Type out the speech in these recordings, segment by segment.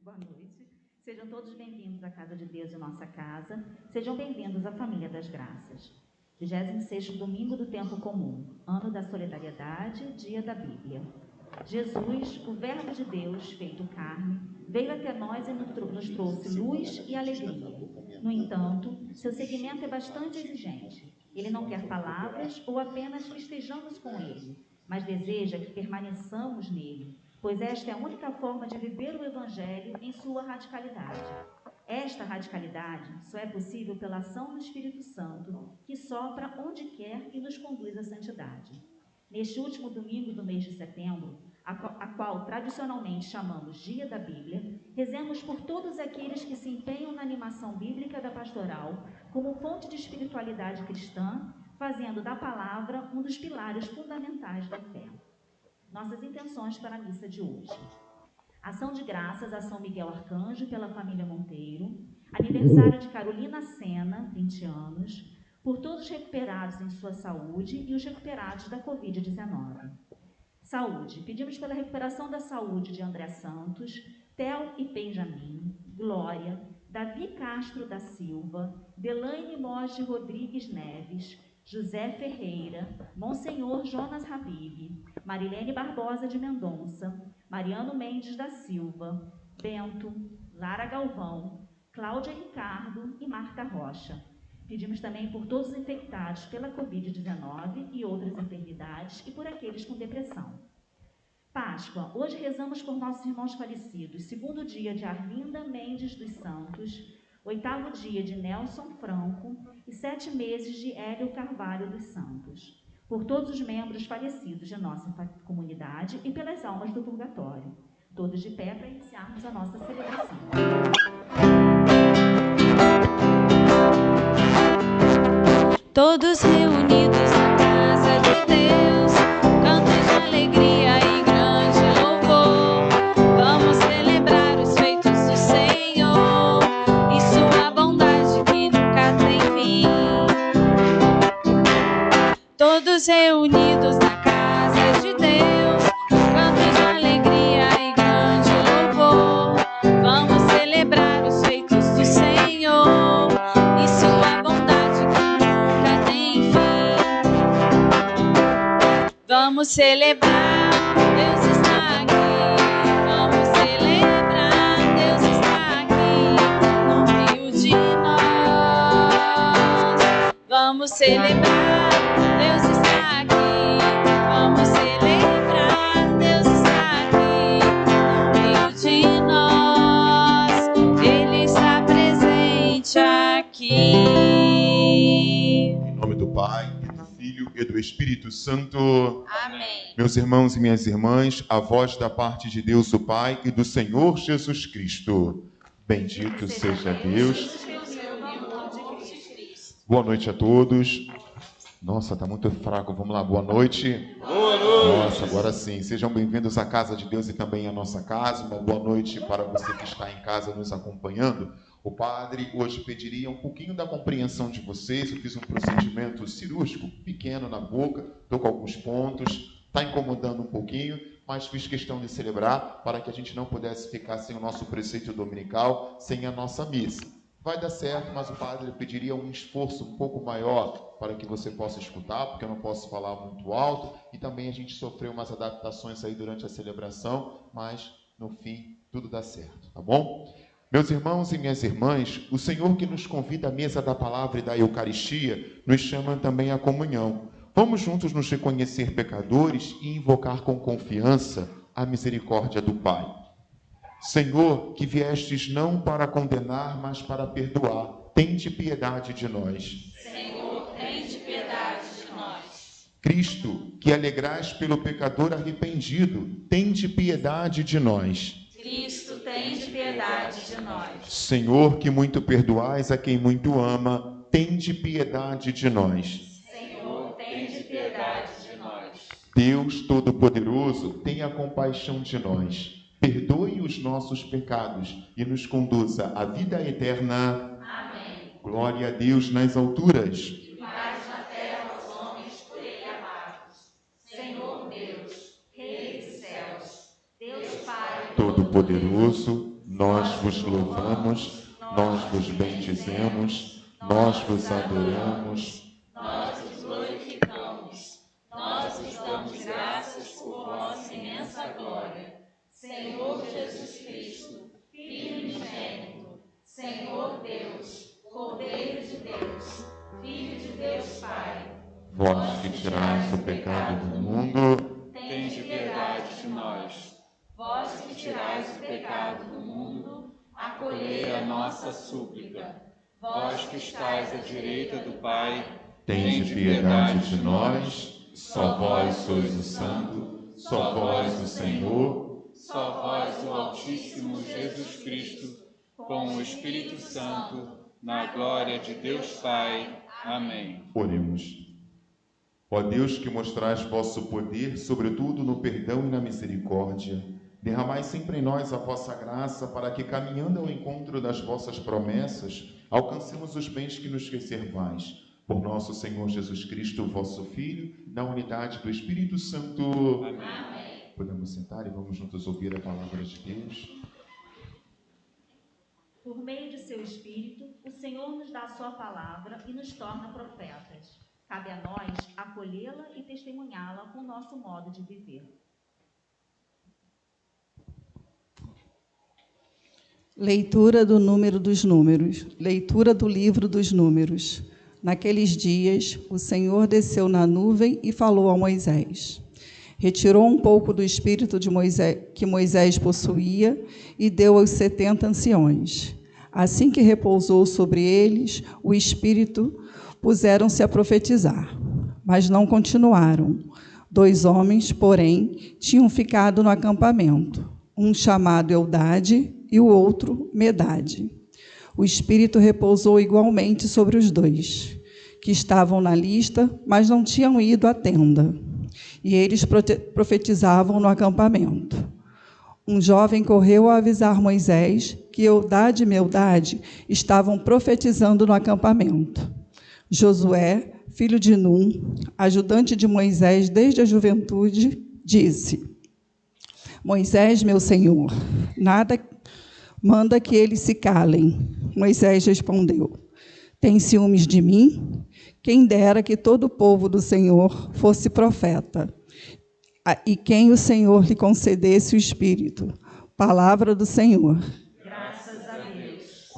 Boa noite. Sejam todos bem-vindos à Casa de Deus e nossa casa. Sejam bem-vindos à Família das Graças. 26º Domingo do Tempo Comum, Ano da Solidariedade, Dia da Bíblia. Jesus, o Verbo de Deus, feito carne, veio até nós e nos trouxe luz e alegria. No entanto, seu seguimento é bastante exigente. Ele não quer palavras ou apenas festejamos com ele, mas deseja que permaneçamos nele, pois esta é a única forma de viver o Evangelho em sua radicalidade. Esta radicalidade só é possível pela ação do Espírito Santo, que sopra onde quer e nos conduz à santidade. Neste último domingo do mês de setembro, a qual tradicionalmente chamamos Dia da Bíblia, rezemos por todos aqueles que se empenham na animação bíblica da pastoral como fonte de espiritualidade cristã, fazendo da palavra um dos pilares fundamentais da fé. Nossas intenções para a missa de hoje: ação de graças a São Miguel Arcanjo pela família Monteiro, aniversário de Carolina Sena, 20 anos, por todos recuperados em sua saúde e os recuperados da Covid-19. Saúde: pedimos pela recuperação da saúde de André Santos, Theo e Benjamin, Glória, Davi Castro da Silva, Delaine Moge Rodrigues Neves, José Ferreira, Monsenhor Jonas Habib, Marilene Barbosa de Mendonça, Mariano Mendes da Silva, Bento, Lara Galvão, Cláudia Ricardo e Marta Rocha. Pedimos também por todos os infectados pela Covid-19 e outras enfermidades e por aqueles com depressão. Páscoa: hoje rezamos por nossos irmãos falecidos, 2º dia de Arlinda Mendes dos Santos, 8º dia de Nelson Franco e 7 meses de Hélio Carvalho dos Santos. Por todos os membros falecidos de nossa comunidade e pelas almas do purgatório. Todos de pé para iniciarmos a nossa celebração. Todos reunidos na casa de Deus, cantos de alegria e grande louvor. Vamos celebrar os feitos do Senhor e sua bondade que nunca tem fim. Todos reunidos na casa de Deus, cantos de alegria e grande louvor. Vamos celebrar os feitos do Senhor e sua bondade que nunca tem fim. Vamos celebrar, Deus está aqui. Vamos celebrar, Deus está aqui no meio de nós. Vamos celebrar, Deus está aqui. Vamos celebrar, Deus está aqui no meio de nós. Ele está presente aqui. Em nome do Pai, e do Filho e do Espírito Santo. Amém. Meus irmãos e minhas irmãs, a voz da parte de Deus o Pai e do Senhor Jesus Cristo. Bendito seja Deus. Boa noite a todos. Nossa, tá muito fraco. Vamos lá, boa noite. Boa noite. Nossa, agora sim. Sejam bem-vindos à casa de Deus e também à nossa casa. Uma boa noite para você que está em casa nos acompanhando. O padre hoje pediria um pouquinho da compreensão de vocês. Eu fiz um procedimento cirúrgico pequeno na boca, estou com alguns pontos, está incomodando um pouquinho, mas fiz questão de celebrar para que a gente não pudesse ficar sem o nosso preceito dominical, sem a nossa missa. Vai dar certo, mas o padre pediria um esforço um pouco maior para que você possa escutar, porque eu não posso falar muito alto, e também a gente sofreu umas adaptações aí durante a celebração, mas no fim tudo dá certo, tá bom? Meus irmãos e minhas irmãs, o Senhor que nos convida à mesa da palavra e da Eucaristia, nos chama também à comunhão. Vamos juntos nos reconhecer pecadores e invocar com confiança a misericórdia do Pai. Senhor, que viestes não para condenar, mas para perdoar, tende piedade de nós. Senhor, tende piedade de nós. Cristo, que alegrais pelo pecador arrependido, tende piedade de nós. Cristo, tende piedade de nós. Senhor, que muito perdoais a quem muito ama, tende piedade de nós. Senhor, tende piedade de nós. Deus Todo-Poderoso, tenha compaixão de nós, perdoe os nossos pecados e nos conduza à vida eterna. Amém. Glória a Deus nas alturas. E paz na terra aos homens por ele amados. Senhor Deus, Rei dos céus, Deus Pai Todo-Poderoso, nós vos louvamos, nós vos bendizemos, nós vos adoramos, nós os glorificamos, nós vos damos graças por vossa imensa glória. Senhor Jesus Cristo, Filho unigênito, Senhor Deus, Cordeiro de Deus, Filho de Deus Pai, vós que tirais o pecado do mundo, tende piedade de nós. Vós que tirais o pecado do mundo, acolhei a nossa súplica. Vós que estáis à direita do Pai, tende piedade de nós. Só vós sois o Santo, só vós o Senhor, Só vós, o Altíssimo Jesus Cristo, com o Espírito Santo, na glória de Deus Pai. Amém. Oremos. Ó Deus, que mostrais vosso poder, sobretudo no perdão e na misericórdia, derramai sempre em nós a vossa graça, para que, caminhando ao encontro das vossas promessas, alcancemos os bens que nos reservais. Por nosso Senhor Jesus Cristo, vosso Filho, na unidade do Espírito Santo. Amém. Podemos sentar e vamos juntos ouvir a palavra de Deus. Por meio de seu Espírito, o Senhor nos dá a sua palavra e nos torna profetas. Cabe a nós acolhê-la e testemunhá-la com o nosso modo de viver. Leitura do número dos números. Leitura do livro dos números. Naqueles dias, o Senhor desceu na nuvem e falou a Moisés. Retirou um pouco do espírito de Moisés, que Moisés possuía, e deu aos 70 anciões. Assim que repousou sobre eles o espírito, puseram-se a profetizar, mas não continuaram. 2 homens, porém, tinham ficado no acampamento, um chamado Eldade e o outro Medade. O Espírito repousou igualmente sobre os 2, que estavam na lista, mas não tinham ido à tenda. E eles profetizavam no acampamento. Um jovem correu a avisar Moisés que Eldade e Medade estavam profetizando no acampamento. Josué, filho de Num, ajudante de Moisés desde a juventude, disse: Moisés, meu senhor, nada manda que eles se calem. Moisés respondeu: Tem ciúmes de mim? Quem dera que todo o povo do Senhor fosse profeta, e quem o Senhor lhe concedesse o Espírito. Palavra do Senhor. Graças a Deus.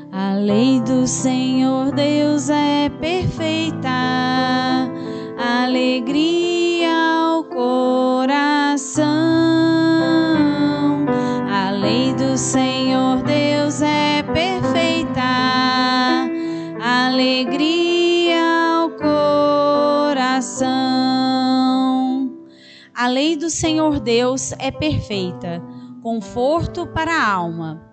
A lei do Senhor Deus é perfeita, alegria ao coração. A lei do Senhor Deus é perfeita, alegria ao coração. A lei do Senhor Deus é perfeita, conforto para a alma.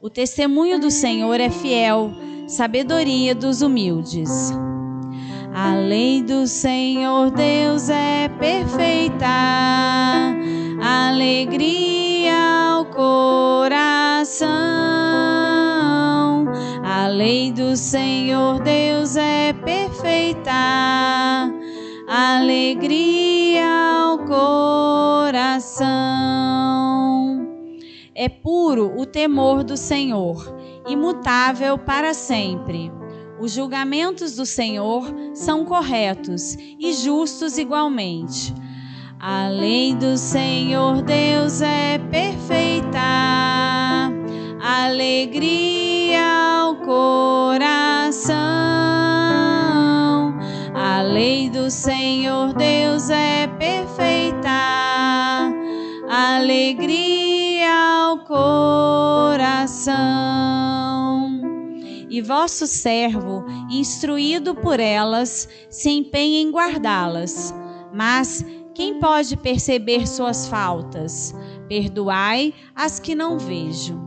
O testemunho do Senhor é fiel, sabedoria dos humildes. A lei do Senhor Deus é perfeita, alegria ao coração. A lei do Senhor Deus é perfeita, alegria ao coração. É puro o temor do Senhor, imutável para sempre. Os julgamentos do Senhor são corretos e justos igualmente. A lei do Senhor Deus é perfeita, alegria ao coração. A lei do Senhor Deus é perfeita, alegria ao coração. E vosso servo, instruído por elas, se empenha em guardá-las. Mas quem pode perceber suas faltas? Perdoai as que não vejo.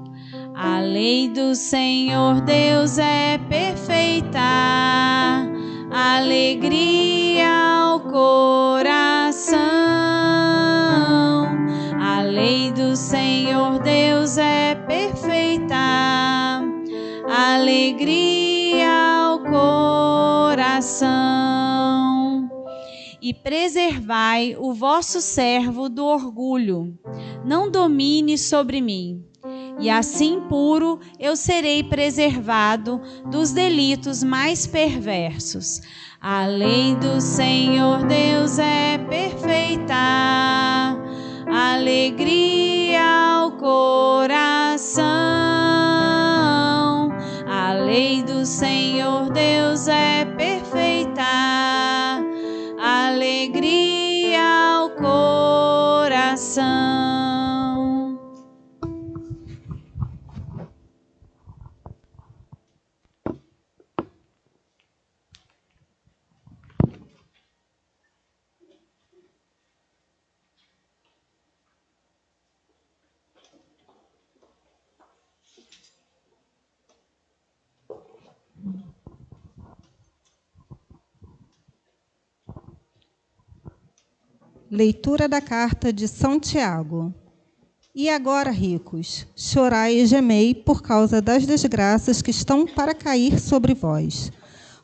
A lei do Senhor Deus é perfeita, alegria ao coração. A lei do Senhor Deus é perfeita, alegria ao coração. E preservai o vosso servo do orgulho, não domine sobre mim. E assim puro eu serei preservado dos delitos mais perversos. A lei do Senhor Deus é perfeita, alegria ao coração. A lei do Senhor Deus é perfeita, alegria ao coração. Leitura da carta de São Tiago. E agora, ricos, chorai e gemei por causa das desgraças que estão para cair sobre vós.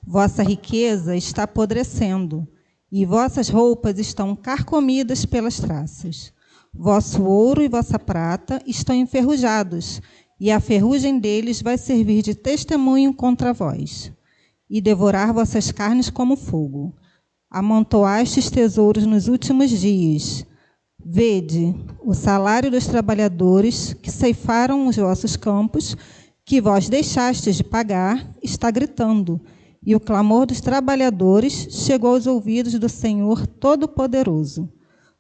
Vossa riqueza está apodrecendo, e vossas roupas estão carcomidas pelas traças. Vosso ouro e vossa prata estão enferrujados, e a ferrugem deles vai servir de testemunho contra vós, e devorar vossas carnes como fogo. Amontoastes tesouros nos últimos dias. Vede, o salário dos trabalhadores que ceifaram os vossos campos, que vós deixastes de pagar, está gritando, e o clamor dos trabalhadores chegou aos ouvidos do Senhor Todo-Poderoso.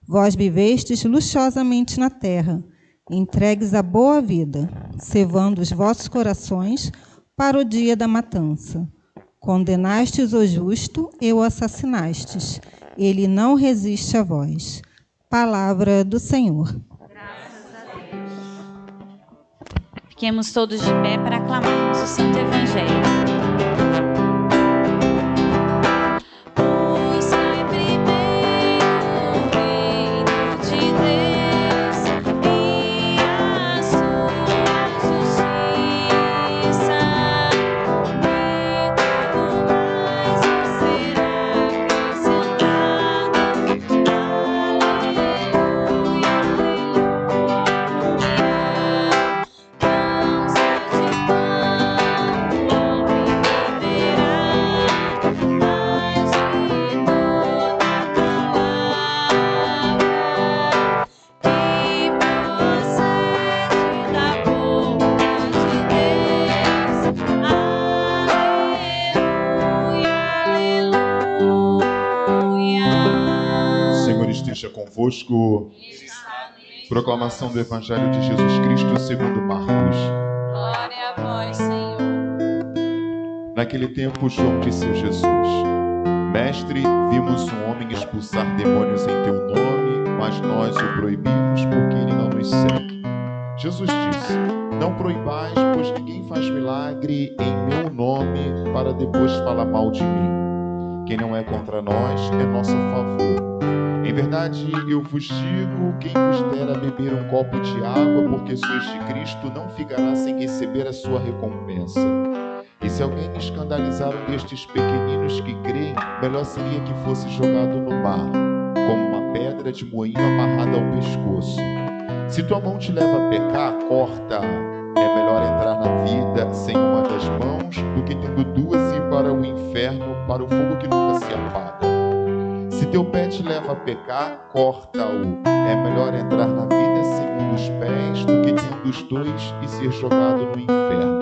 Vós vivestes luxuosamente na terra, entregues à boa vida, cevando os vossos corações para o dia da matança. Condenastes o justo e o assassinastes. Ele não resiste a vós. Palavra do Senhor. Graças a Deus. Fiquemos todos de pé para aclamarmos o Santo Evangelho. Convosco. Proclamação do Evangelho de Jesus Cristo segundo Marcos. Glória a vós, Senhor. Naquele tempo, João disse a Jesus: Mestre, vimos um homem expulsar demônios em teu nome, mas nós o proibimos porque ele não nos segue. Jesus disse: Não proibais, pois ninguém faz milagre em meu nome para depois falar mal de mim. Quem não é contra nós é nosso favor. Em verdade, eu vos digo, quem vos der a beber um copo de água, porque sois de Cristo, não ficará sem receber a sua recompensa. E se alguém escandalizar um destes pequeninos que creem, melhor seria que fosse jogado no mar, como uma pedra de moinho amarrada ao pescoço. Se tua mão te leva a pecar, corta-a. É melhor entrar na vida sem uma das mãos, do que tendo duas ir para o inferno, para o fogo que nunca se apaga. Se teu pé te leva a pecar, corta-o. É melhor entrar na vida sem um dos pés do que tendo os dois e ser jogado no inferno.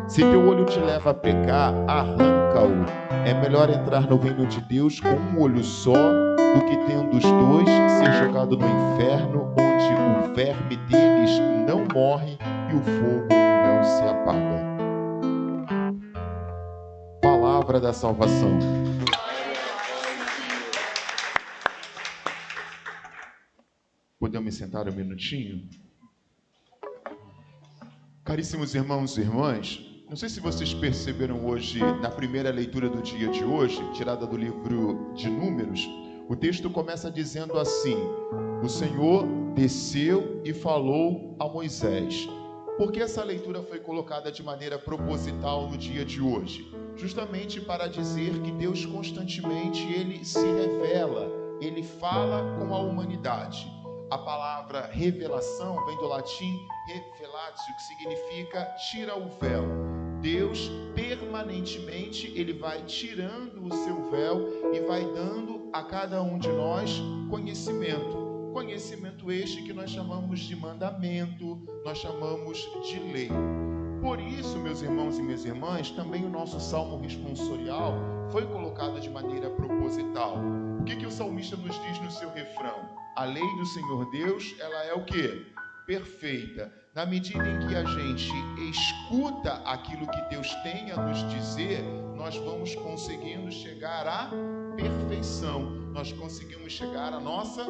Se teu olho te leva a pecar, arranca-o. É melhor entrar no reino de Deus com um olho só do que tendo os dois ser jogado no inferno, onde o verme deles não morre e o fogo não se apaga. Palavra da salvação. Podemos sentar um minutinho? Caríssimos irmãos e irmãs, não sei se vocês perceberam hoje, na primeira leitura do dia de hoje, tirada do livro de Números, o texto começa dizendo assim: o Senhor desceu e falou a Moisés. Por que essa leitura foi colocada de maneira proposital no dia de hoje? Justamente para dizer que Deus constantemente ele se revela, ele fala com a humanidade. A palavra revelação vem do latim revelatio, que significa tira o véu. Deus permanentemente ele vai tirando o seu véu e vai dando a cada um de nós conhecimento. Conhecimento este que nós chamamos de mandamento, nós chamamos de lei. Por isso, meus irmãos e minhas irmãs, também o nosso salmo responsorial foi colocado de maneira proposital. O que o salmista nos diz no seu refrão? A lei do Senhor Deus, ela é o quê? Perfeita. Na medida em que a gente escuta aquilo que Deus tem a nos dizer, nós vamos conseguindo chegar à perfeição. Nós conseguimos chegar à nossa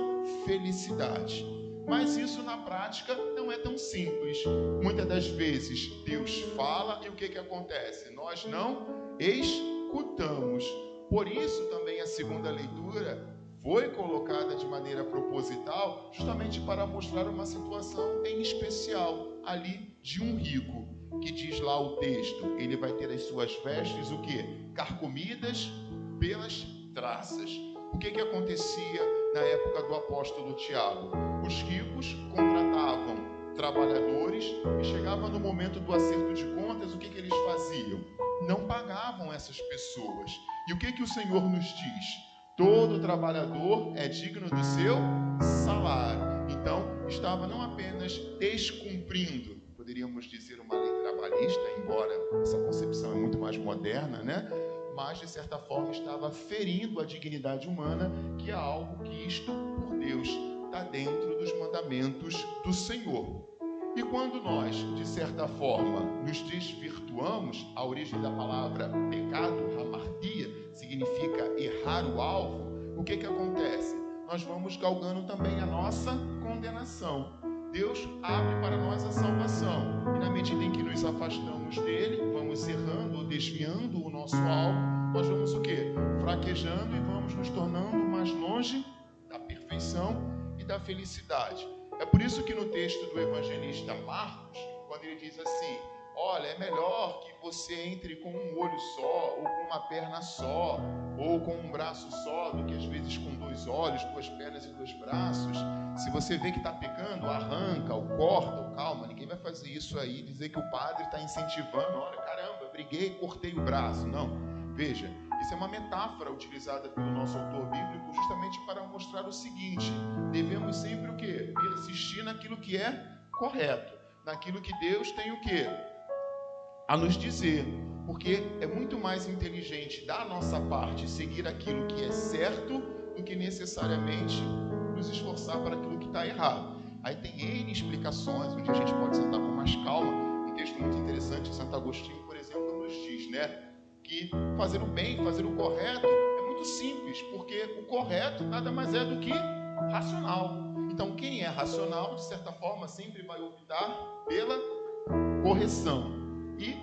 felicidade. Mas isso na prática não é tão simples. Muitas das vezes Deus fala e o que acontece? Nós não escutamos. Por isso também a segunda leitura foi colocada de maneira proposital, justamente para mostrar uma situação em especial ali de um rico, que diz lá o texto, ele vai ter as suas vestes o quê? Carcomidas pelas traças. O que acontecia na época do apóstolo Tiago? Os ricos contratavam trabalhadores e chegava no momento do acerto de contas, o que eles faziam? Não pagavam essas pessoas. E o que o Senhor nos diz? Todo trabalhador é digno do seu salário. Então, estava não apenas descumprindo, poderíamos dizer uma lei trabalhista, embora essa concepção é muito mais moderna, né? Mas, de certa forma, estava ferindo a dignidade humana, que é algo que isto, por Deus, está dentro dos mandamentos do Senhor. E quando nós, de certa forma, nos desvirtuamos, a origem da palavra pecado, hamartia, significa errar o alvo, o que acontece? Nós vamos galgando também a nossa condenação. Deus abre para nós a salvação. E na medida em que nos afastamos dele, vamos errando ou desviando o nosso alvo, nós vamos o quê? Fraquejando e vamos nos tornando mais longe da perfeição e da felicidade. É por isso que no texto do evangelista Marcos, quando ele diz assim, olha, é melhor que você entre com um olho só, ou com uma perna só, ou com um braço só, do que às vezes com 2 olhos, 2 pernas e 2 braços. Se você vê que está pecando, arranca, ou corta, ou calma, ninguém vai fazer isso aí, dizer que o padre está incentivando, olha, caramba, briguei, cortei o braço. Não, veja, isso é uma metáfora utilizada pelo nosso autor bíblico justamente para mostrar o seguinte, devemos sempre o quê? Persistir naquilo que é correto, naquilo que Deus tem o quê? A nos dizer, porque é muito mais inteligente da nossa parte seguir aquilo que é certo do que necessariamente nos esforçar para aquilo que está errado. Aí tem N explicações, onde a gente pode sentar com mais calma. Um texto muito interessante de Santo Agostinho, por exemplo, nos diz, né, que fazer o bem, fazer o correto é muito simples, porque o correto nada mais é do que racional. Então, quem é racional, de certa forma, sempre vai optar pela correção. E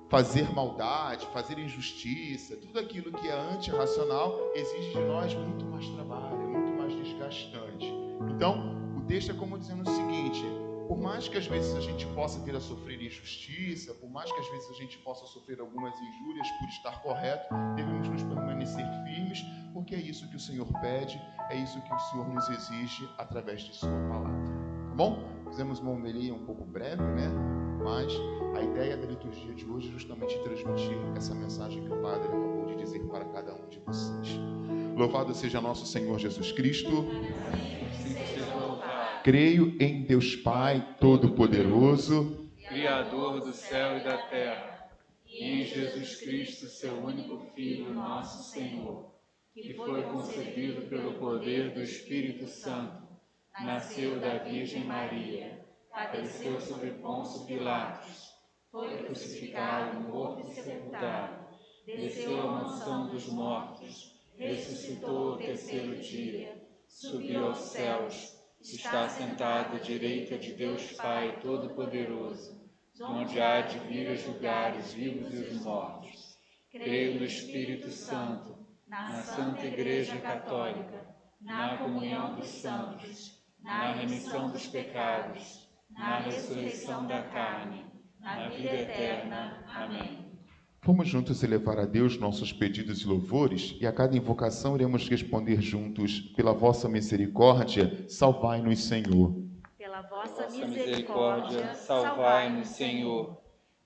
fazer maldade, fazer injustiça, tudo aquilo que é antirracional exige de nós muito mais trabalho, muito mais desgastante. Então, o texto é como dizendo o seguinte, por mais que às vezes a gente possa vir a sofrer injustiça, por mais que às vezes a gente possa sofrer algumas injúrias por estar correto, devemos nos permanecer firmes, porque é isso que o Senhor pede, é isso que o Senhor nos exige através de sua palavra. Tá bom? Fizemos uma homilia um pouco breve, né? Mas a ideia da liturgia de hoje é justamente transmitir essa mensagem que o Padre acabou de dizer para cada um de vocês. Louvado seja nosso Senhor Jesus Cristo. Creio em Deus Pai Todo-Poderoso, Criador do céu e da terra, e em Jesus Cristo, seu único Filho, nosso Senhor, que foi concebido pelo poder do Espírito Santo, nasceu da Virgem Maria, padeceu sob Pôncio Pilatos, foi crucificado, morto e sepultado, desceu à mansão dos mortos, ressuscitou ao 3º dia, subiu aos céus, está sentado à direita de Deus Pai Todo-Poderoso, onde há de vir a julgar os vivos e os mortos. Creio no Espírito Santo, na Santa Igreja Católica, na comunhão dos santos, na remissão dos pecados, na ressurreição da carne, na vida eterna. Amém. Vamos juntos elevar a Deus nossos pedidos e louvores, e a cada invocação iremos responder juntos: pela vossa misericórdia, salvai-nos, Senhor. Pela vossa Misericórdia, salvai-nos, Senhor.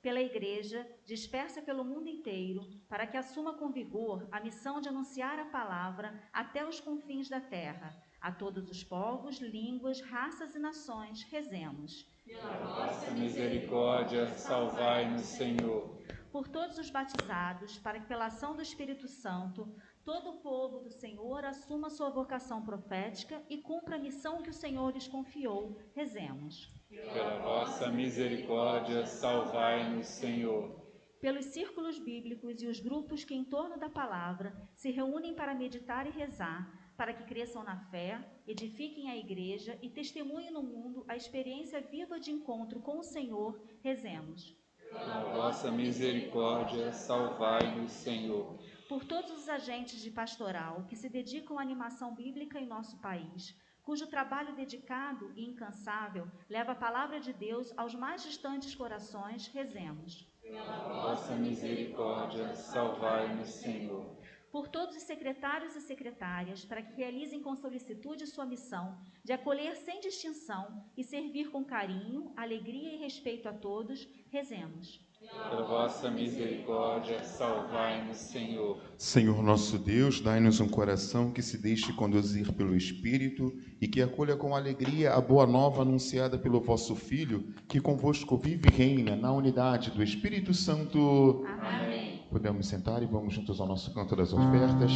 Pela Igreja, dispersa pelo mundo inteiro, para que assuma com vigor a missão de anunciar a palavra até os confins da terra, a todos os povos, línguas, raças e nações, rezemos. Pela vossa misericórdia, salvai-nos, Senhor. Por todos os batizados, para que pela ação do Espírito Santo, todo o povo do Senhor assuma sua vocação profética e cumpra a missão que o Senhor lhes confiou, rezemos. Pela vossa misericórdia, salvai-nos, Senhor. Pelos círculos bíblicos e os grupos que em torno da palavra se reúnem para meditar e rezar, para que cresçam na fé, edifiquem a Igreja e testemunhem no mundo a experiência viva de encontro com o Senhor, rezemos. Pela vossa misericórdia, salvai-nos, Senhor. Por todos os agentes de pastoral que se dedicam à animação bíblica em nosso país, cujo trabalho dedicado e incansável leva a palavra de Deus aos mais distantes corações, rezemos. Pela vossa misericórdia, salvai-nos, Senhor. Por todos os secretários e secretárias, para que realizem com solicitude sua missão de acolher sem distinção e servir com carinho, alegria e respeito a todos, rezemos. Pela vossa misericórdia, salvai-nos, Senhor. Senhor nosso Deus, dai-nos um coração que se deixe conduzir pelo Espírito e que acolha com alegria a boa nova anunciada pelo vosso Filho, que convosco vive e reina na unidade do Espírito Santo. Amém. Podemos sentar e vamos juntos ao nosso canto das ofertas.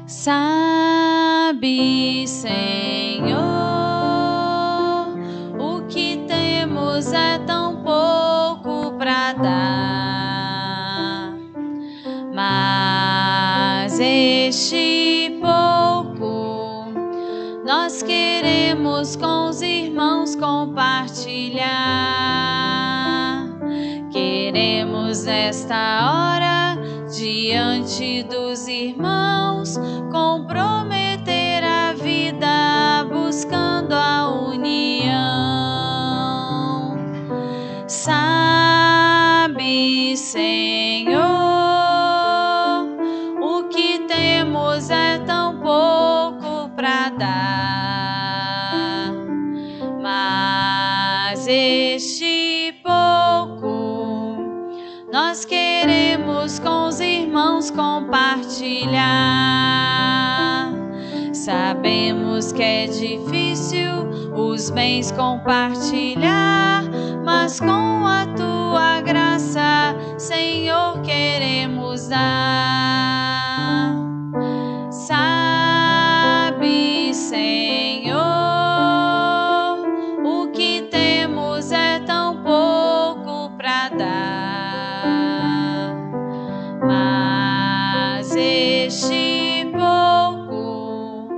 Sabe, Senhor, o que temos é tão pouco para dar, mas este pouco nós queremos com os irmãos compartilhar. Queremos nesta hora, diante dos irmãos, comprometer a vida buscando a união. Sabe, Senhor, o que temos é tão pouco para dar, mas este pouco nós queremos com os irmãos compartilhar. Sabemos que é difícil os bens compartilhar, mas com a tua graça, Senhor, queremos dar. Sabe, Senhor, o que temos é tão pouco para dar, mas este pouco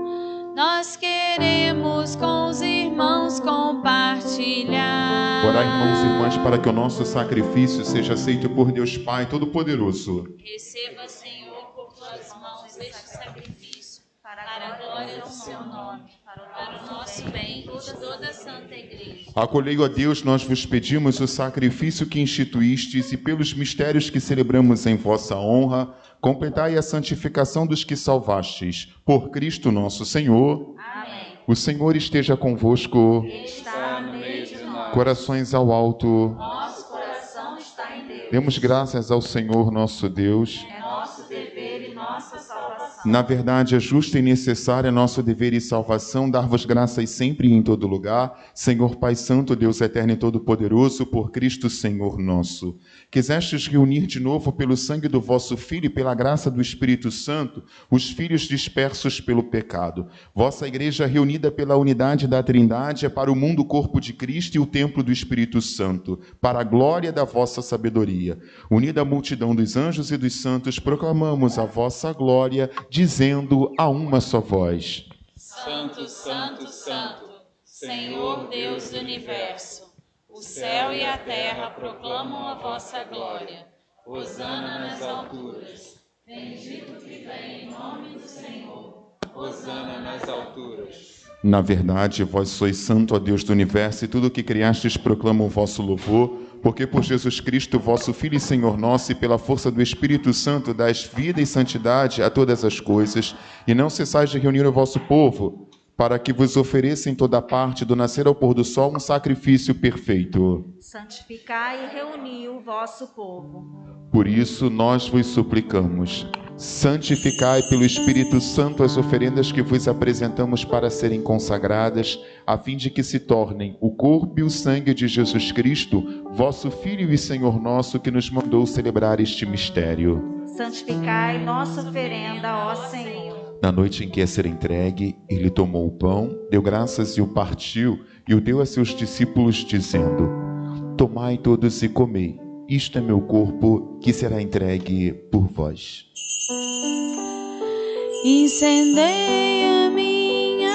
nós queremos com os irmãos compartilhar. Orai, irmãos e irmãs, para que o nosso sacrifício seja aceito por Deus Pai Todo-Poderoso. Receba, Senhor, por tuas mãos este sacrifício, para a glória do seu nome, para o nosso bem e de toda a Santa Igreja. Acolhei, ó Deus, nós vos pedimos o sacrifício que instituístes e pelos mistérios que celebramos em vossa honra, completai a santificação dos que salvastes. Por Cristo nosso Senhor. Amém. O Senhor esteja convosco. Está no meio de nós. Corações ao alto. Nosso coração está em Deus. Demos graças ao Senhor nosso Deus. É nosso dever e nossa salvação. Na verdade, é justo e necessário, é nosso dever e salvação dar-vos graças sempre e em todo lugar, Senhor Pai Santo, Deus eterno e todo-poderoso, por Cristo Senhor nosso. Quisestes reunir de novo pelo sangue do vosso Filho e pela graça do Espírito Santo os filhos dispersos pelo pecado. Vossa Igreja reunida pela unidade da Trindade é para o mundo o corpo de Cristo e o templo do Espírito Santo, para a glória da vossa sabedoria. Unida à multidão dos anjos e dos santos, proclamamos a vossa glória, dizendo a uma só voz: Santo, Santo, Santo, Senhor Deus do universo. O céu e a terra proclamam a vossa glória. Hosana nas alturas. Bendito que vem em nome do Senhor. Hosana nas alturas. Na verdade, vós sois santo, ó Deus do universo, e tudo o que criastes proclama o vosso louvor, porque por Jesus Cristo, vosso Filho e Senhor nosso, e pela força do Espírito Santo, dais vida e santidade a todas as coisas, e não cessais de reunir o vosso povo, para que vos ofereça em toda parte, do nascer ao pôr do sol, um sacrifício perfeito. Santificai e reuni o vosso povo. Por isso, nós vos suplicamos, santificai pelo Espírito Santo as oferendas que vos apresentamos para serem consagradas, a fim de que se tornem o corpo e o sangue de Jesus Cristo, vosso Filho e Senhor nosso, que nos mandou celebrar este mistério. Santificai nossa oferenda, ó Senhor. Na noite em que ia ser entregue, ele tomou o pão, deu graças e o partiu, e o deu a seus discípulos, dizendo: Tomai todos e comei, isto é meu corpo, que será entregue por vós. Incendeia minha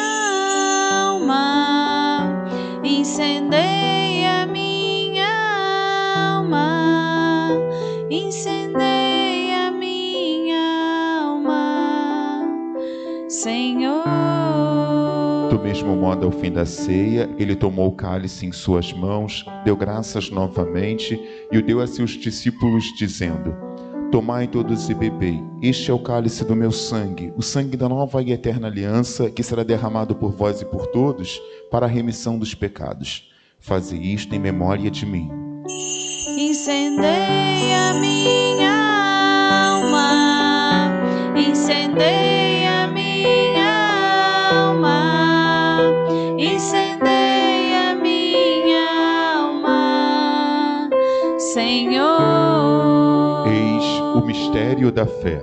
alma, incendeia minha alma, incendeia minha alma, Senhor. Do mesmo modo, ao fim da ceia, ele tomou o cálice em suas mãos, deu graças novamente e o deu a seus discípulos, dizendo: Tomai todos e bebei, este é o cálice do meu sangue, o sangue da nova e eterna aliança, que será derramado por vós e por todos, para a remissão dos pecados. Fazei isto em memória de mim. Incendeia minha alma, incendeia minha alma, incendeia minha alma, Senhor. O mistério da fé.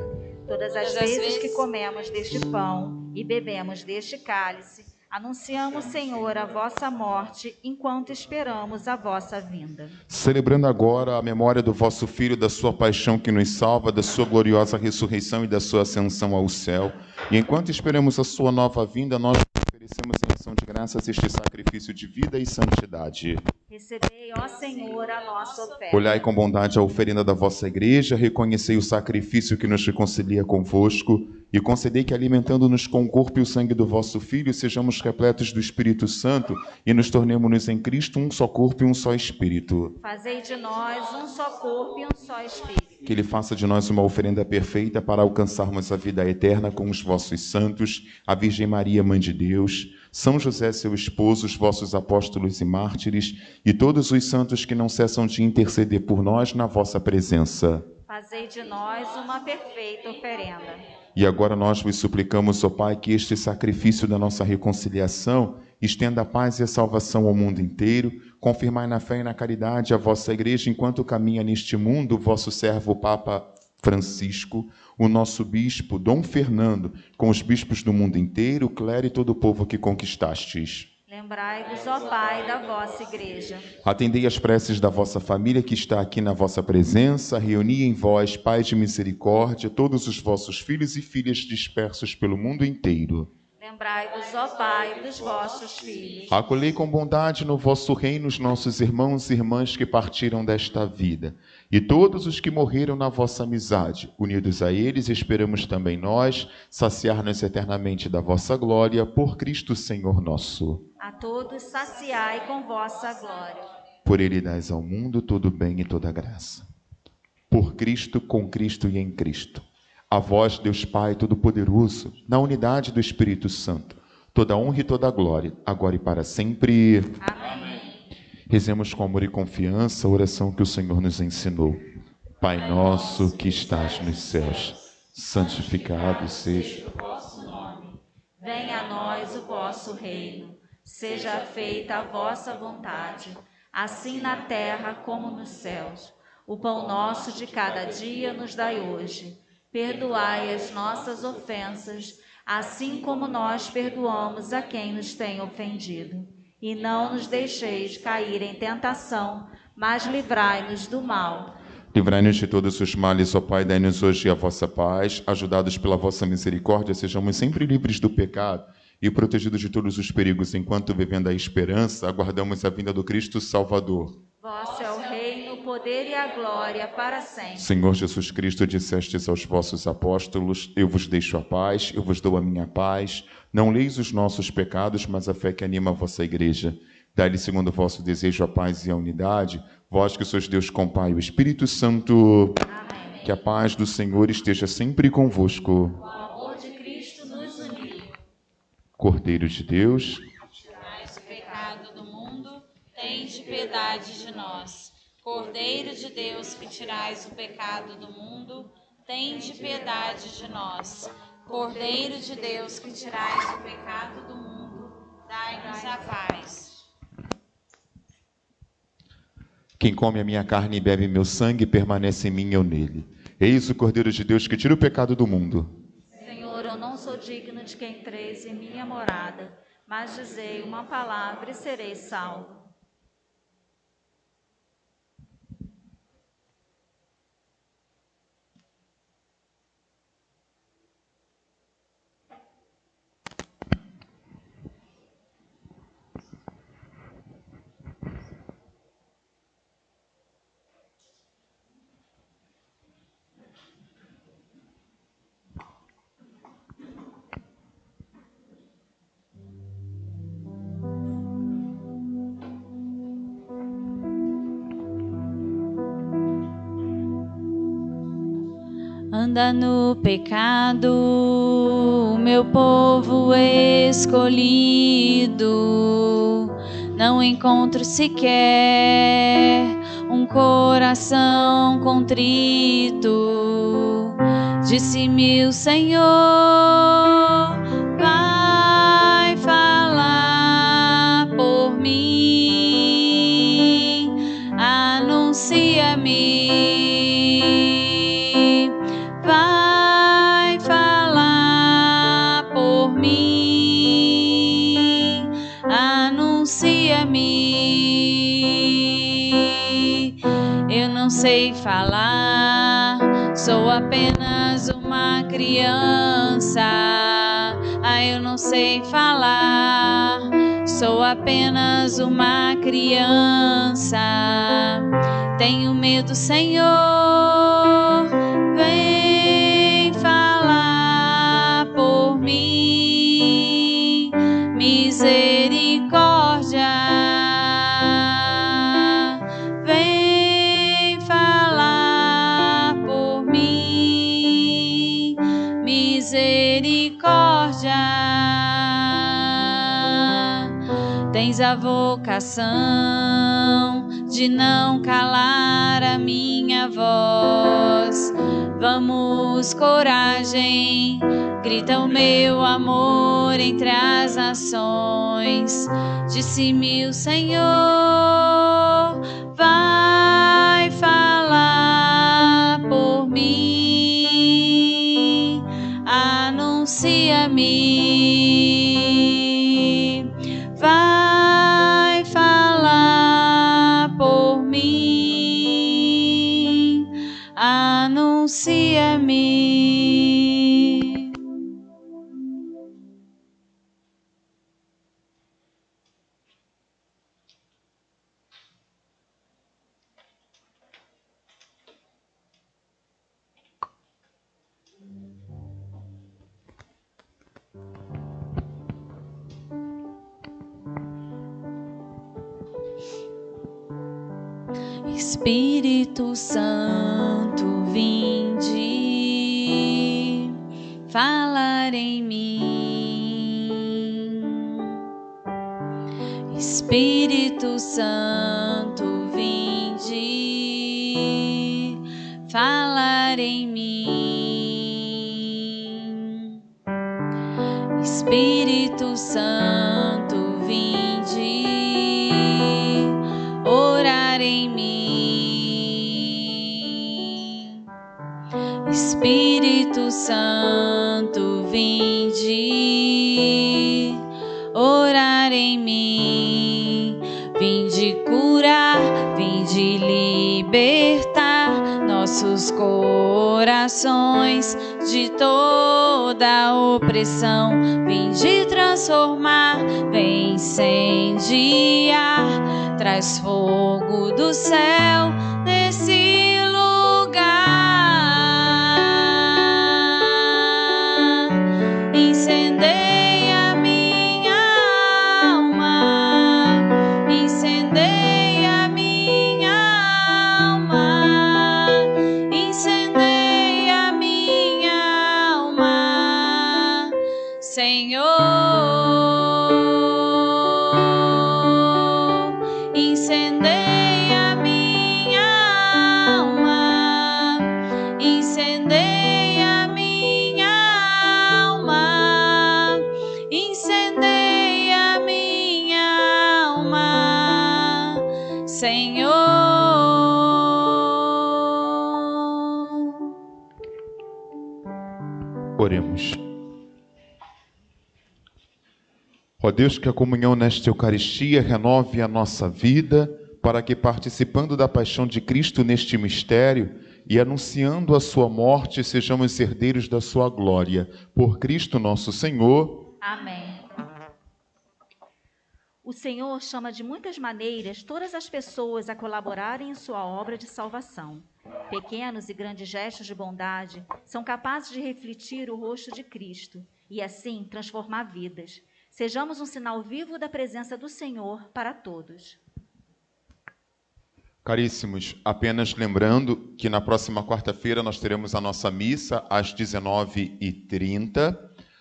Todas as vezes que comemos deste pão e bebemos deste cálice, anunciamos, Senhor, a vossa morte, enquanto esperamos a vossa vinda. Celebrando agora a memória do vosso Filho, da sua paixão que nos salva, da sua gloriosa ressurreição e da sua ascensão ao céu, e enquanto esperamos a sua nova vinda, nós oferecemos em ação de graças este sacrifício de vida e santidade. Recebei, ó Senhor, a nossa oferta. Olhai com bondade a oferenda da vossa igreja, reconhecei o sacrifício que nos reconcilia convosco, e concedei que, alimentando-nos com o corpo e o sangue do vosso Filho, sejamos repletos do Espírito Santo e nos tornemos em Cristo um só corpo e um só Espírito. Fazei de nós um só corpo e um só Espírito. Que Ele faça de nós uma oferenda perfeita para alcançarmos a vida eterna com os vossos santos, a Virgem Maria, Mãe de Deus, São José, seu esposo, os vossos apóstolos e mártires, e todos os santos que não cessam de interceder por nós na vossa presença. Fazei de nós uma perfeita oferenda. E agora nós vos suplicamos, ó Pai, que este sacrifício da nossa reconciliação estenda a paz e a salvação ao mundo inteiro. Confirmai na fé e na caridade a vossa igreja enquanto caminha neste mundo o vosso servo o Papa Francisco, o nosso bispo Dom Fernando, com os bispos do mundo inteiro, o clero e todo o povo que conquistastes. Lembrai-vos, ó Pai, da vossa igreja. Atendei as preces da vossa família que está aqui na vossa presença, reuni em vós, Pai de misericórdia, todos os vossos filhos e filhas dispersos pelo mundo inteiro. Lembrai-vos, ó Pai, dos vossos filhos. Acolhei com bondade no vosso reino os nossos irmãos e irmãs que partiram desta vida, e todos os que morreram na vossa amizade. Unidos a eles, esperamos também nós saciar-nos eternamente da vossa glória, por Cristo Senhor nosso. A todos saciai com vossa glória. Por Ele dais ao mundo todo bem e toda graça. Por Cristo, com Cristo e em Cristo. A vós, Deus Pai Todo-Poderoso, na unidade do Espírito Santo, toda honra e toda glória, agora e para sempre. Amém. Rezemos com amor e confiança a oração que o Senhor nos ensinou. Pai nosso que estás nos céus, santificado seja o vosso nome. Venha a nós o vosso reino. Seja feita a vossa vontade, assim na terra como nos céus. O pão nosso de cada dia nos dai hoje. Perdoai as nossas ofensas, assim como nós perdoamos a quem nos tem ofendido. E não nos deixeis cair em tentação, mas livrai-nos do mal. Livrai-nos de todos os males, ó Pai, dai-nos hoje a vossa paz. Ajudados pela vossa misericórdia, sejamos sempre livres do pecado e protegidos de todos os perigos, enquanto, vivendo a esperança, aguardamos a vinda do Cristo Salvador. Vosso é o reino, o poder e a glória para sempre. Senhor Jesus Cristo, dissestes aos vossos apóstolos: eu vos deixo a paz, eu vos dou a minha paz. Não leis os nossos pecados, mas a fé que anima a vossa igreja. Dai-lhe, segundo o vosso desejo, a paz e a unidade, vós que sois Deus com Pai e o Espírito Santo. Amém. Que a paz do Senhor esteja sempre convosco. O amor de Cristo nos uniu. Cordeiro de Deus, Tirais o pecado do mundo, tende piedade de nós. Cordeiro de Deus, que tirais o pecado do mundo, tende piedade de nós. Cordeiro de Deus, que tirais o pecado do mundo, dai-nos a paz. quem come a minha carne e bebe meu sangue permanece em mim e eu nele. Eis o Cordeiro de Deus que tira o pecado do mundo. Senhor, eu não sou digno de que entreis em minha morada, mas dizei uma palavra e serei salvo. Anda no pecado, meu povo escolhido. Não encontro sequer um coração contrito. Disse-me o Senhor, vai falar por mim, anuncia-me. Vai falar por mim, anuncia-me. Eu não sei falar, sou apenas uma criança. Eu não sei falar, sou apenas uma criança. Tenho medo, Senhor. Vem falar por mim, misericórdia. Vem falar por mim, misericórdia. Tens a vocação de não calar a minha voz. Vamos, coragem, grita o meu amor entre as nações. Disse-me o Senhor, vai falar por mim, anuncia-me. Vai falar por mim, anuncia-me. Espírito Santo, vinde falar em mim. Espírito Santo, vinde falar em mim. Espírito Santo, vinde orar em mim. Espírito Santo, vinde orar em mim. Vinde curar, vinde libertar nossos corações. nações, de toda opressão. Vinde transformar, vem incendiar, traz fogo do céu nesse lugar. Incendeia minha alma, incendeia minha alma, incendeia minha alma, Senhor. Incendeia minha alma, incendeia minha alma, incendeia minha alma, Senhor. Oremos. Ó Deus, que a comunhão nesta Eucaristia renove a nossa vida, para que, participando da paixão de Cristo neste mistério e anunciando a sua morte, sejamos herdeiros da sua glória. Por Cristo nosso Senhor. Amém. O Senhor chama de muitas maneiras todas as pessoas a colaborarem em sua obra de salvação. Pequenos e grandes gestos de bondade são capazes de refletir o rosto de Cristo e, assim, transformar vidas. Sejamos um sinal vivo da presença do Senhor para todos. Caríssimos, apenas lembrando que na próxima quarta-feira nós teremos a nossa missa às 19h30.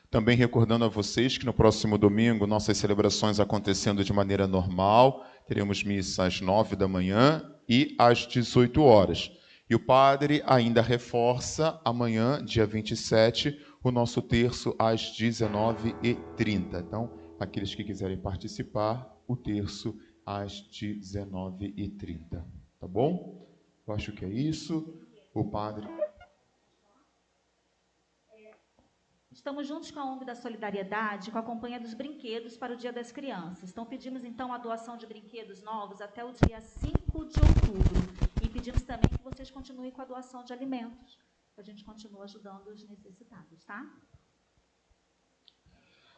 Também recordando a vocês que no próximo domingo, nossas celebrações acontecendo de maneira normal, teremos missa às 9 da manhã e às 18 horas. E o padre ainda reforça amanhã, dia 27, o nosso terço às 19h30. Então, aqueles que quiserem participar, o terço às 19h30. Tá bom? Eu acho que é isso. O padre... Estamos juntos com a ONG da Solidariedade, com a campanha dos brinquedos para o Dia das Crianças. Então, pedimos, então, a doação de brinquedos novos até o dia 5 de outubro. E pedimos também que vocês continuem com a doação de alimentos. A gente continua ajudando os necessitados, tá?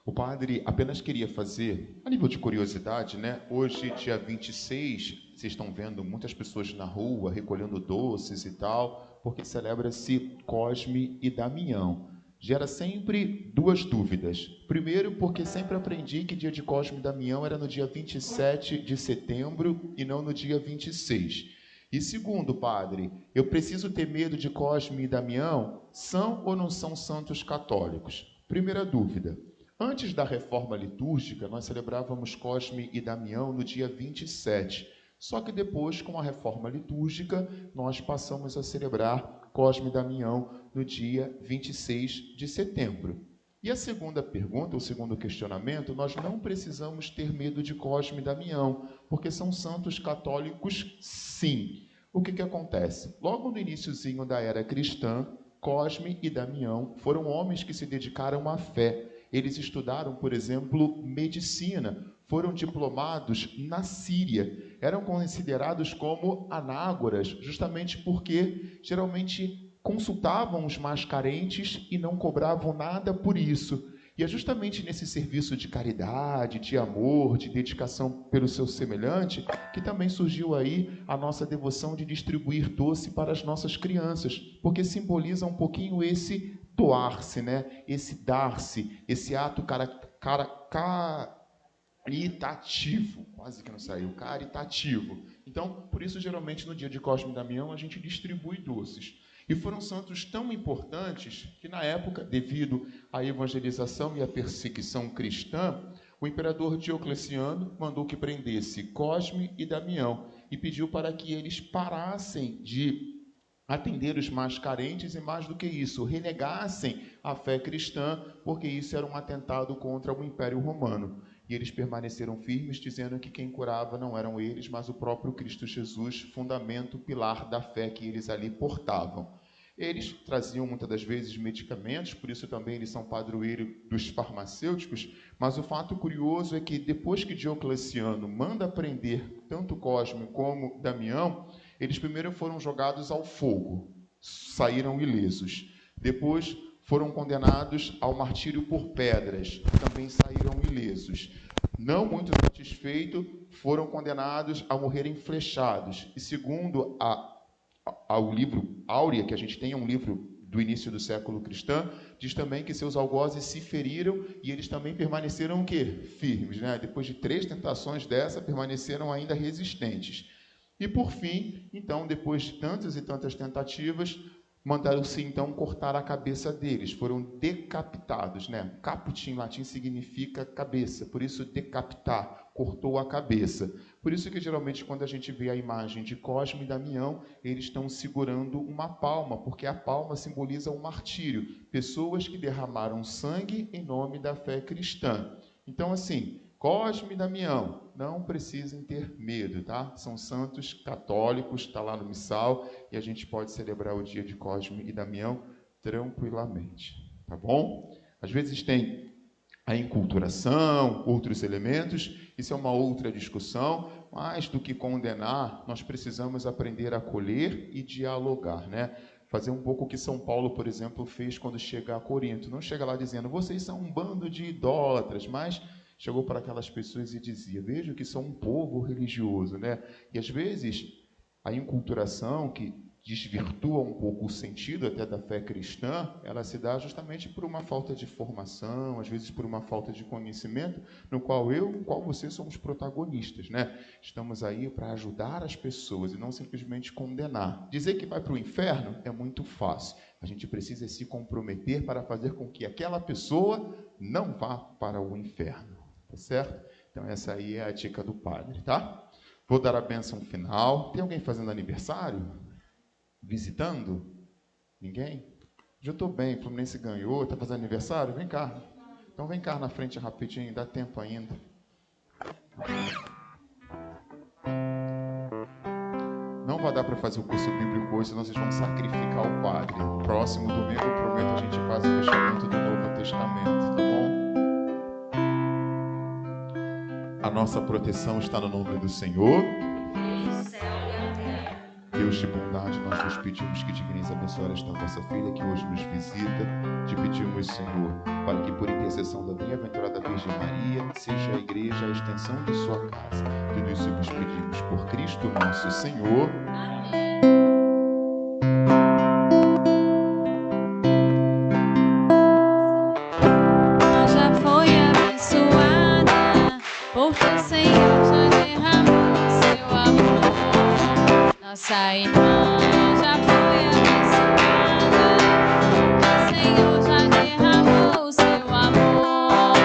O padre apenas queria fazer, a nível de curiosidade, né? Hoje, dia 26, vocês estão vendo muitas pessoas na rua recolhendo doces e tal, porque celebra-se Cosme e Damião. Gera sempre duas dúvidas. Primeiro, porque sempre aprendi que dia de Cosme e Damião era no dia 27 de setembro e não no dia 26. E segundo, padre, eu preciso ter medo de Cosme e Damião? São ou não são santos católicos? Primeira dúvida. Antes da reforma litúrgica, nós celebrávamos Cosme e Damião no dia 27. Só que depois, com a reforma litúrgica, nós passamos a celebrar Cosme e Damião no dia 26 de setembro. E a segunda pergunta, o segundo questionamento, nós não precisamos ter medo de Cosme e Damião, porque são santos católicos, sim. O que acontece? Logo no iniciozinho da era cristã, Cosme e Damião foram homens que se dedicaram à fé. Eles estudaram, por exemplo, medicina, foram diplomados na Síria, eram considerados como anágoras, justamente porque geralmente consultavam os mais carentes e não cobravam nada por isso. E é justamente nesse serviço de caridade, de amor, de dedicação pelo seu semelhante, que também surgiu aí a nossa devoção de distribuir doce para as nossas crianças, porque simboliza um pouquinho esse doar-se, né? Esse dar-se, esse ato caritativo, quase que não saiu, caritativo. Então, por isso, geralmente, no dia de Cosme e Damião, a gente distribui doces. E foram santos tão importantes que, na época, devido à evangelização e à perseguição cristã, o imperador Diocleciano mandou que prendesse Cosme e Damião e pediu para que eles parassem de atender os mais carentes e, mais do que isso, renegassem a fé cristã, porque isso era um atentado contra o Império Romano. E eles permaneceram firmes, dizendo que quem curava não eram eles, mas o próprio Cristo Jesus, fundamento, pilar da fé que eles ali portavam. Eles traziam muitas das vezes medicamentos, por isso também eles são padroeiro dos farmacêuticos, mas o fato curioso é que depois que Diocleciano manda prender tanto Cosme como Damião, eles primeiro foram jogados ao fogo, saíram ilesos. Depois foram condenados ao martírio por pedras, também saíram ilesos. Não muito satisfeitos, foram condenados a morrerem flechados. E segundo ao livro Áurea, que a gente tem, é um livro do início do século cristão, diz também que seus algozes se feriram e eles também permaneceram o quê? Firmes, né? Depois de 3 tentações dessa, permaneceram ainda resistentes. E por fim, então, depois de tantas e tantas tentativas, mandaram-se então cortar a cabeça deles, foram decapitados, né? Caput em latim significa cabeça, por isso decapitar, cortou a cabeça. Por isso que geralmente quando a gente vê a imagem de Cosme e Damião, eles estão segurando uma palma, porque a palma simboliza o martírio, pessoas que derramaram sangue em nome da fé cristã. Então assim, Cosme e Damião, não precisem ter medo, tá? São santos católicos, está lá no missal, e a gente pode celebrar o dia de Cosme e Damião tranquilamente, tá bom? Às vezes tem a enculturação, outros elementos, isso é uma outra discussão, mais do que condenar, nós precisamos aprender a acolher e dialogar, né? Fazer um pouco o que São Paulo, por exemplo, fez quando chega a Corinto. Não chega lá dizendo, vocês são um bando de idólatras, mas chegou para aquelas pessoas e dizia, veja que são um povo religioso, né? E às vezes a enculturação, que desvirtua um pouco o sentido até da fé cristã, ela se dá justamente por uma falta de formação, às vezes por uma falta de conhecimento, no qual você somos protagonistas, né? Estamos aí para ajudar as pessoas e não simplesmente condenar. Dizer que vai para o inferno é muito fácil. A gente precisa se comprometer para fazer com que aquela pessoa não vá para o inferno, tá certo? Então essa aí é a dica do padre, tá? Vou dar a bênção final. Tem alguém fazendo aniversário? Visitando? Ninguém? Já estou bem, o Fluminense ganhou, está fazendo aniversário? Vem cá. Então vem cá na frente rapidinho, dá tempo ainda. Não vai dar para fazer o curso bíblico hoje, senão vocês vão sacrificar o padre. Próximo domingo, eu prometo, a gente faz o fechamento do Novo Testamento, tá bom? A nossa proteção está no nome do Senhor. Deus de bondade, nós vos pedimos que dignes abençoar esta vossa filha que hoje nos visita. Te pedimos, Senhor, para que por intercessão da bem-aventurada Virgem Maria, seja a igreja a extensão de sua casa. Tudo isso vos pedimos por Cristo nosso Senhor. Amém. Já foi abençoada, porque o Senhor já derramou seu amor. Nossa irmã já foi abençoada, o Senhor já derramou seu amor.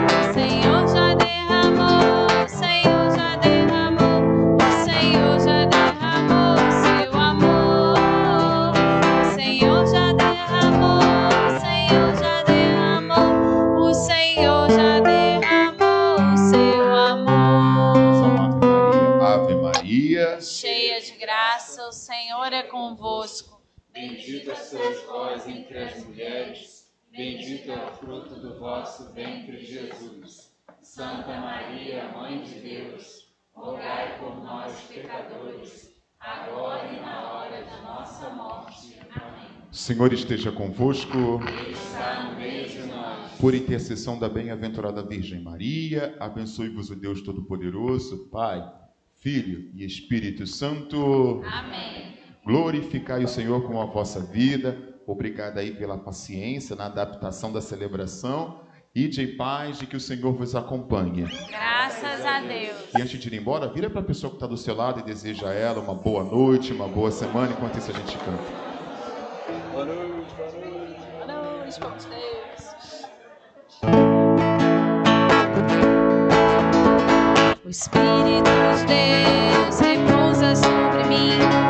O Senhor já derramou, o Senhor já derramou, o Senhor já derramou seu amor. O Senhor já derramou, o Senhor já derramou, o Senhor já derramou seu amor. Ave Maria, cheia de graça, o Senhor é convosco. Bendita sois vós entre as mulheres, bendito é o fruto do vosso ventre, Jesus. Santa Maria, Mãe de Deus, rogai por nós, pecadores, agora e na hora de nossa morte. Amém. o Senhor esteja convosco. Ele está no meio de nós. Por intercessão da bem-aventurada Virgem Maria, abençoe-vos o Deus Todo-Poderoso, Pai, Filho e Espírito Santo. Amém. Glorificai o Senhor com a vossa vida. Obrigado aí pela paciência na adaptação da celebração. Ide em paz e que o Senhor vos acompanhe. Graças a Deus. E antes de ir embora, vira para a pessoa que está do seu lado e deseja a ela uma boa noite, uma boa semana, enquanto isso a gente canta. Boa noite, boa noite. Boa noite, bons Deus. O Espírito de Deus repousa sobre mim.